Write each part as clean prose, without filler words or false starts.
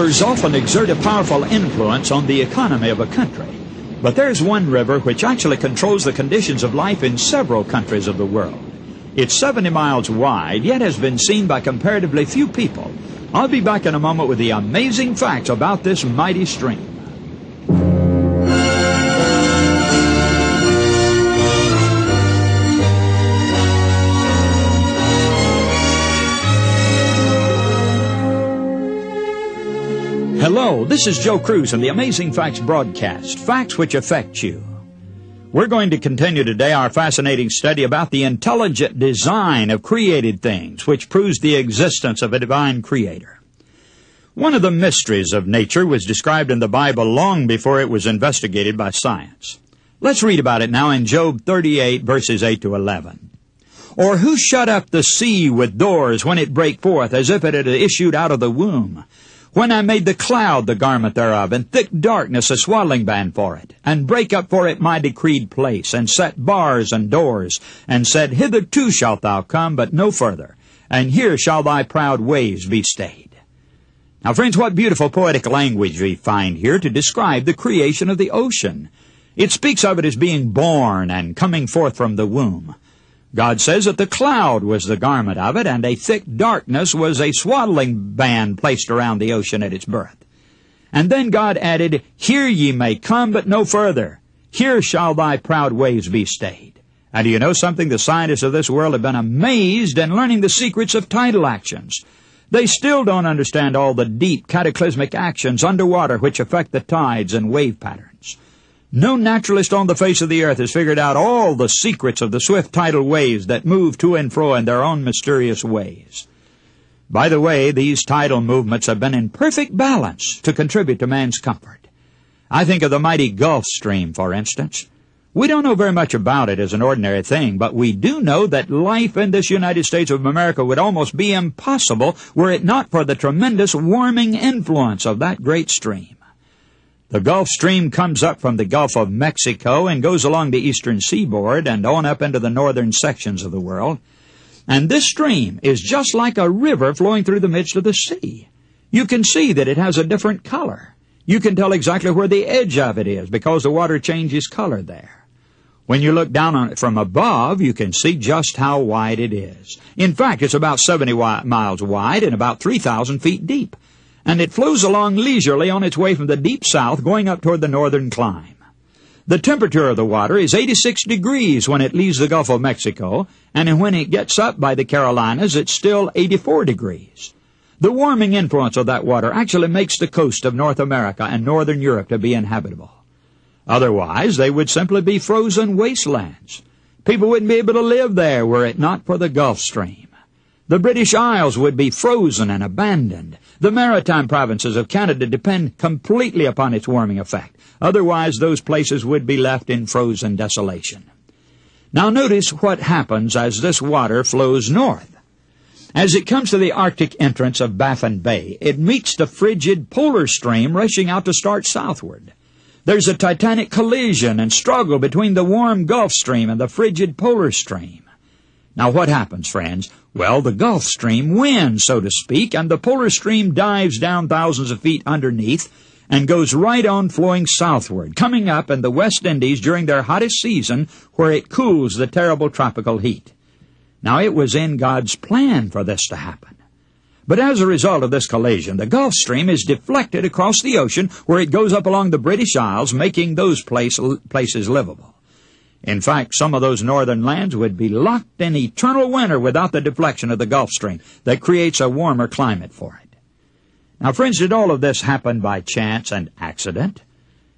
Rivers often exert a powerful influence on the economy of a country. But there's one river which actually controls the conditions of life in several countries of the world. It's 70 miles wide, yet has been seen by comparatively few people. I'll be back in a moment with the amazing facts about this mighty stream. Hello, this is Joe Cruz and the Amazing Facts broadcast, facts which affect you. We're going to continue today our fascinating study about the intelligent design of created things, which proves the existence of a divine creator. One of the mysteries of nature was described in the Bible long before it was investigated by science. Let's read about it now in Job 38, verses 8 to 11. Or who shut up the sea with doors when it brake forth, as if it had issued out of the womb? When I made the cloud the garment thereof, and thick darkness a swaddling band for it, and brake up for it my decreed place, and set bars and doors, and said, Hitherto shalt thou come, but no further, and here shall thy proud waves be stayed. Now, friends, what beautiful poetic language we find here to describe the creation of the ocean. It speaks of it as being born and coming forth from the womb. God says that the cloud was the garment of it, and a thick darkness was a swaddling band placed around the ocean at its birth. And then God added, Here ye may come, but no further. Here shall thy proud waves be stayed. And do you know something? The scientists of this world have been amazed in learning the secrets of tidal actions. They still don't understand all the deep cataclysmic actions underwater which affect the tides and wave patterns. No naturalist on the face of the earth has figured out all the secrets of the swift tidal waves that move to and fro in their own mysterious ways. By the way, these tidal movements have been in perfect balance to contribute to man's comfort. I think of the mighty Gulf Stream, for instance. We don't know very much about it as an ordinary thing, but we do know that life in this United States of America would almost be impossible were it not for the tremendous warming influence of that great stream. The Gulf Stream comes up from the Gulf of Mexico and goes along the eastern seaboard and on up into the northern sections of the world. And this stream is just like a river flowing through the midst of the sea. You can see that it has a different color. You can tell exactly where the edge of it is because the water changes color there. When you look down on it from above, you can see just how wide it is. In fact, it's about 70 miles wide and about 3,000 feet deep. And it flows along leisurely on its way from the deep south going up toward the northern clime. The temperature of the water is 86 degrees when it leaves the Gulf of Mexico, and when it gets up by the Carolinas, it's still 84 degrees. The warming influence of that water actually makes the coast of North America and northern Europe to be inhabitable. Otherwise, they would simply be frozen wastelands. People wouldn't be able to live there were it not for the Gulf Stream. The British Isles would be frozen and abandoned. The maritime provinces of Canada depend completely upon its warming effect. Otherwise, those places would be left in frozen desolation. Now notice what happens as this water flows north. As it comes to the Arctic entrance of Baffin Bay, it meets the frigid polar stream rushing out to start southward. There's a titanic collision and struggle between the warm Gulf Stream and the frigid polar stream. Now what happens, friends? Well, the Gulf Stream wins, so to speak, and the polar stream dives down thousands of feet underneath and goes right on flowing southward, coming up in the West Indies during their hottest season where it cools the terrible tropical heat. Now, it was in God's plan for this to happen. But as a result of this collision, the Gulf Stream is deflected across the ocean where it goes up along the British Isles, making those places livable. In fact, some of those northern lands would be locked in eternal winter without the deflection of the Gulf Stream that creates a warmer climate for it. Now, friends, did all of this happen by chance and accident?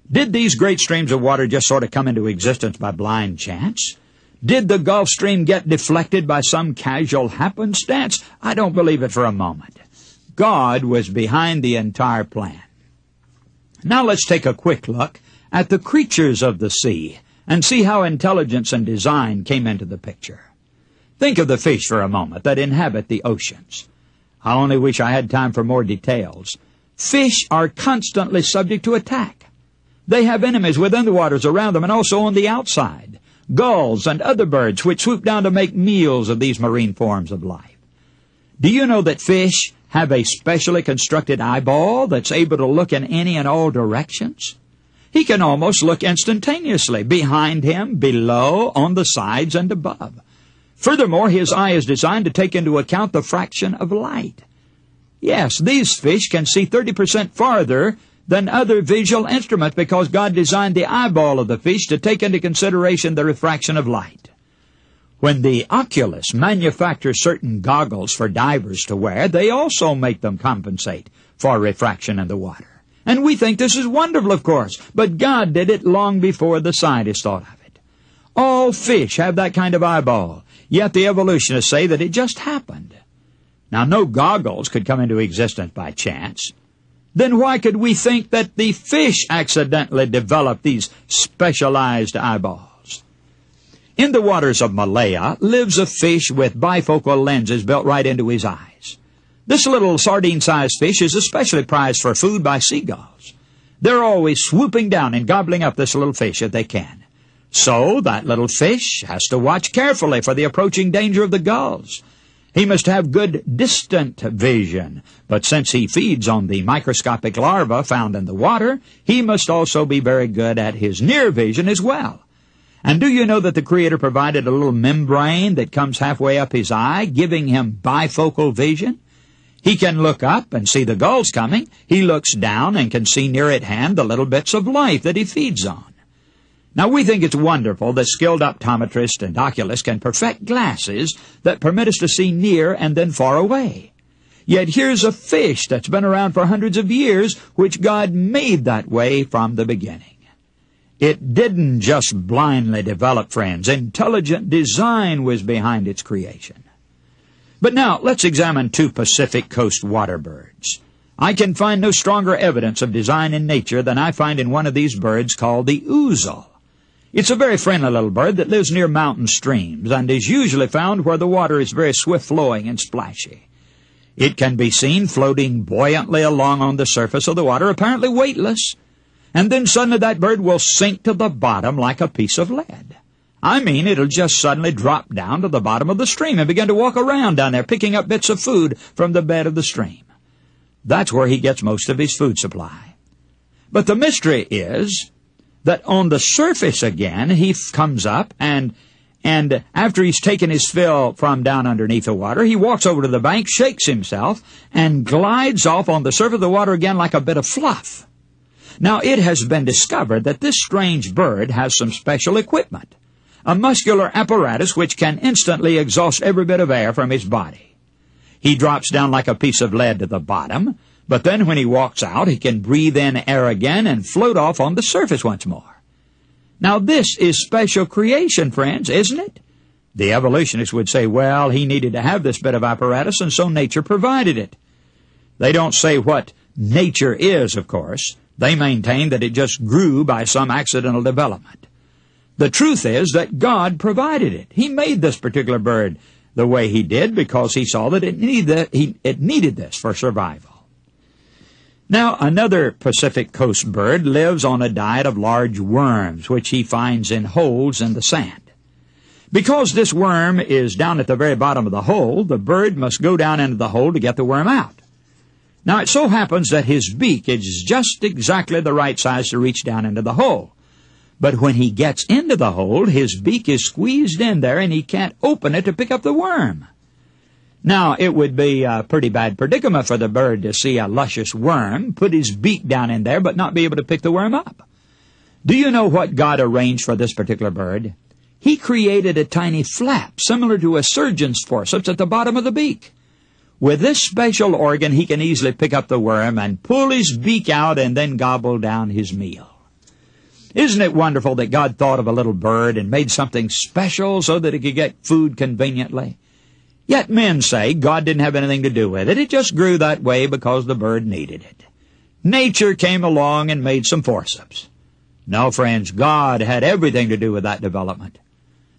Did these great streams of water just sort of come into existence by blind chance? Did the Gulf Stream get deflected by some casual happenstance? I don't believe it for a moment. God was behind the entire plan. Now let's take a quick look at the creatures of the sea and see how intelligence and design came into the picture. Think of the fish for a moment that inhabit the oceans. I only wish I had time for more details. Fish are constantly subject to attack. They have enemies within the waters around them and also on the outside. Gulls and other birds which swoop down to make meals of these marine forms of life. Do you know that fish have a specially constructed eyeball that's able to look in any and all directions? He can almost look instantaneously, behind him, below, on the sides, and above. Furthermore, his eye is designed to take into account the fraction of light. Yes, these fish can see 30% farther than other visual instruments because God designed the eyeball of the fish to take into consideration the refraction of light. When the oculists manufacture certain goggles for divers to wear, they also make them compensate for refraction in the water. And we think this is wonderful, of course, but God did it long before the scientists thought of it. All fish have that kind of eyeball, yet the evolutionists say that it just happened. Now, no goggles could come into existence by chance. Then why could we think that the fish accidentally developed these specialized eyeballs? In the waters of Malaya lives a fish with bifocal lenses built right into his eyes. This little sardine-sized fish is especially prized for food by seagulls. They're always swooping down and gobbling up this little fish if they can. So that little fish has to watch carefully for the approaching danger of the gulls. He must have good distant vision, but since he feeds on the microscopic larvae found in the water, he must also be very good at his near vision as well. And do you know that the Creator provided a little membrane that comes halfway up his eye, giving him bifocal vision? He can look up and see the gulls coming. He looks down and can see near at hand the little bits of life that he feeds on. Now, we think it's wonderful that skilled optometrists and oculists can perfect glasses that permit us to see near and then far away. Yet here's a fish that's been around for hundreds of years, which God made that way from the beginning. It didn't just blindly develop, friends. Intelligent design was behind its creation. But now, let's examine two Pacific Coast water birds. I can find no stronger evidence of design in nature than I find in one of these birds called the ouzel. It's a very friendly little bird that lives near mountain streams and is usually found where the water is very swift-flowing and splashy. It can be seen floating buoyantly along on the surface of the water, apparently weightless, and then suddenly that bird will sink to the bottom like a piece of lead. I mean, it'll just suddenly drop down to the bottom of the stream and begin to walk around down there, picking up bits of food from the bed of the stream. That's where he gets most of his food supply. But the mystery is that on the surface again, he comes up and after he's taken his fill from down underneath the water, he walks over to the bank, shakes himself, and glides off on the surface of the water again like a bit of fluff. Now, it has been discovered that this strange bird has some special equipment, a muscular apparatus which can instantly exhaust every bit of air from his body. He drops down like a piece of lead to the bottom, but then when he walks out, he can breathe in air again and float off on the surface once more. Now, this is special creation, friends, isn't it? The evolutionists would say, well, he needed to have this bit of apparatus, and so nature provided it. They don't say what nature is, of course. They maintain that it just grew by some accidental development. The truth is that God provided it. He made this particular bird the way he did because he saw that it needed this for survival. Now, another Pacific Coast bird lives on a diet of large worms, which he finds in holes in the sand. Because this worm is down at the very bottom of the hole, the bird must go down into the hole to get the worm out. Now, it so happens that his beak is just exactly the right size to reach down into the hole. But when he gets into the hole, his beak is squeezed in there and he can't open it to pick up the worm. Now, it would be a pretty bad predicament for the bird to see a luscious worm, put his beak down in there, but not be able to pick the worm up. Do you know what God arranged for this particular bird? He created a tiny flap, similar to a surgeon's forceps, at the bottom of the beak. With this special organ, he can easily pick up the worm and pull his beak out and then gobble down his meal. Isn't it wonderful that God thought of a little bird and made something special so that it could get food conveniently? Yet men say God didn't have anything to do with it. It just grew that way because the bird needed it. Nature came along and made some forceps. No, friends, God had everything to do with that development.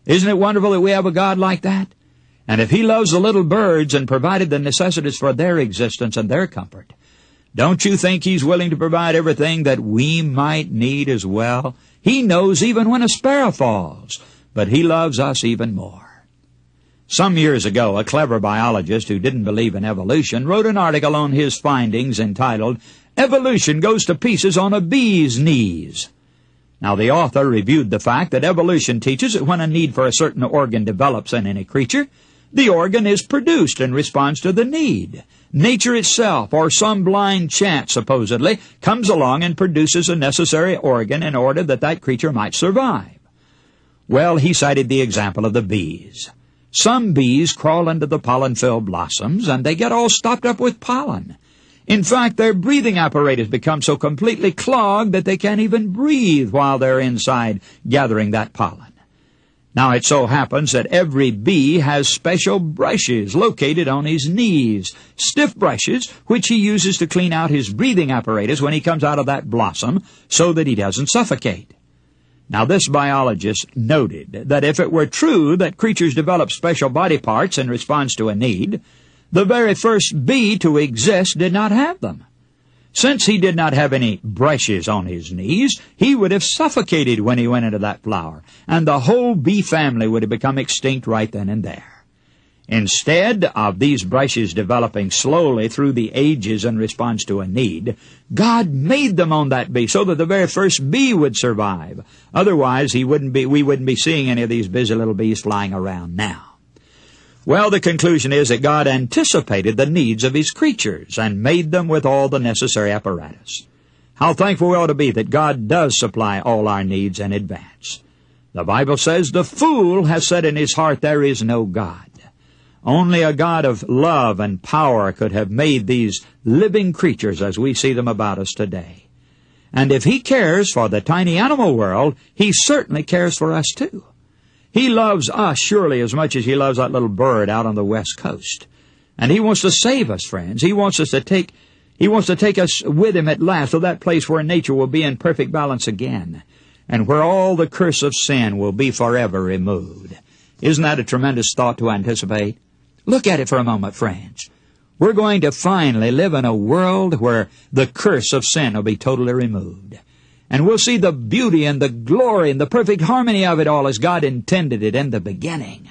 Isn't it wonderful that we have a God like that? And if he loves the little birds and provided the necessities for their existence and their comfort, don't you think he's willing to provide everything that we might need as well? He knows even when a sparrow falls, but he loves us even more. Some years ago, a clever biologist who didn't believe in evolution wrote an article on his findings entitled, "Evolution Goes to Pieces on a Bee's Knees." Now, the author reviewed the fact that evolution teaches that when a need for a certain organ develops in any creature, the organ is produced in response to the need. Nature itself, or some blind chance, supposedly, comes along and produces a necessary organ in order that that creature might survive. Well, he cited the example of the bees. Some bees crawl into the pollen-filled blossoms, and they get all stopped up with pollen. In fact, their breathing apparatus becomes so completely clogged that they can't even breathe while they're inside gathering that pollen. Now, it so happens that every bee has special brushes located on his knees, stiff brushes which he uses to clean out his breathing apparatus when he comes out of that blossom so that he doesn't suffocate. Now, this biologist noted that if it were true that creatures develop special body parts in response to a need, the very first bee to exist did not have them. Since he did not have any brushes on his knees, he would have suffocated when he went into that flower, and the whole bee family would have become extinct right then and there. Instead of these brushes developing slowly through the ages in response to a need, God made them on that bee so that the very first bee would survive. Otherwise, we wouldn't be seeing any of these busy little bees flying around now. Well, the conclusion is that God anticipated the needs of His creatures and made them with all the necessary apparatus. How thankful we ought to be that God does supply all our needs in advance. The Bible says, "The fool has said in his heart, there is no God." Only a God of love and power could have made these living creatures as we see them about us today. And if He cares for the tiny animal world, He certainly cares for us too. He loves us surely as much as He loves that little bird out on the West Coast. And He wants to save us, friends. He wants to take us with Him at last to that place where nature will be in perfect balance again, and where all the curse of sin will be forever removed. Isn't that a tremendous thought to anticipate? Look at it for a moment, friends. We're going to finally live in a world where the curse of sin will be totally removed. And we'll see the beauty and the glory and the perfect harmony of it all as God intended it in the beginning.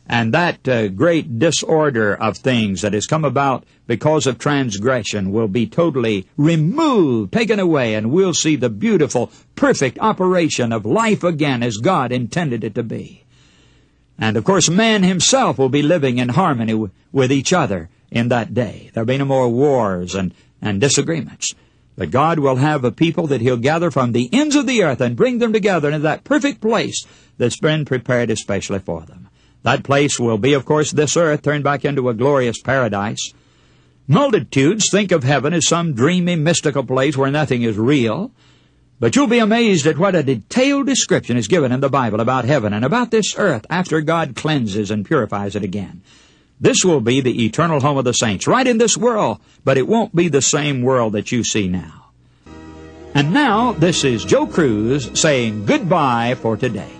And that great disorder of things that has come about because of transgression will be totally removed, taken away, and we'll see the beautiful, perfect operation of life again as God intended it to be. And, of course, man himself will be living in harmony with each other in that day. There'll be no more wars and disagreements. But God will have a people that He'll gather from the ends of the earth and bring them together into that perfect place that's been prepared especially for them. That place will be, of course, this earth turned back into a glorious paradise. Multitudes think of heaven as some dreamy, mystical place where nothing is real. But you'll be amazed at what a detailed description is given in the Bible about heaven and about this earth after God cleanses and purifies it again. This will be the eternal home of the saints, right in this world, but it won't be the same world that you see now. And now, this is Joe Cruz saying goodbye for today.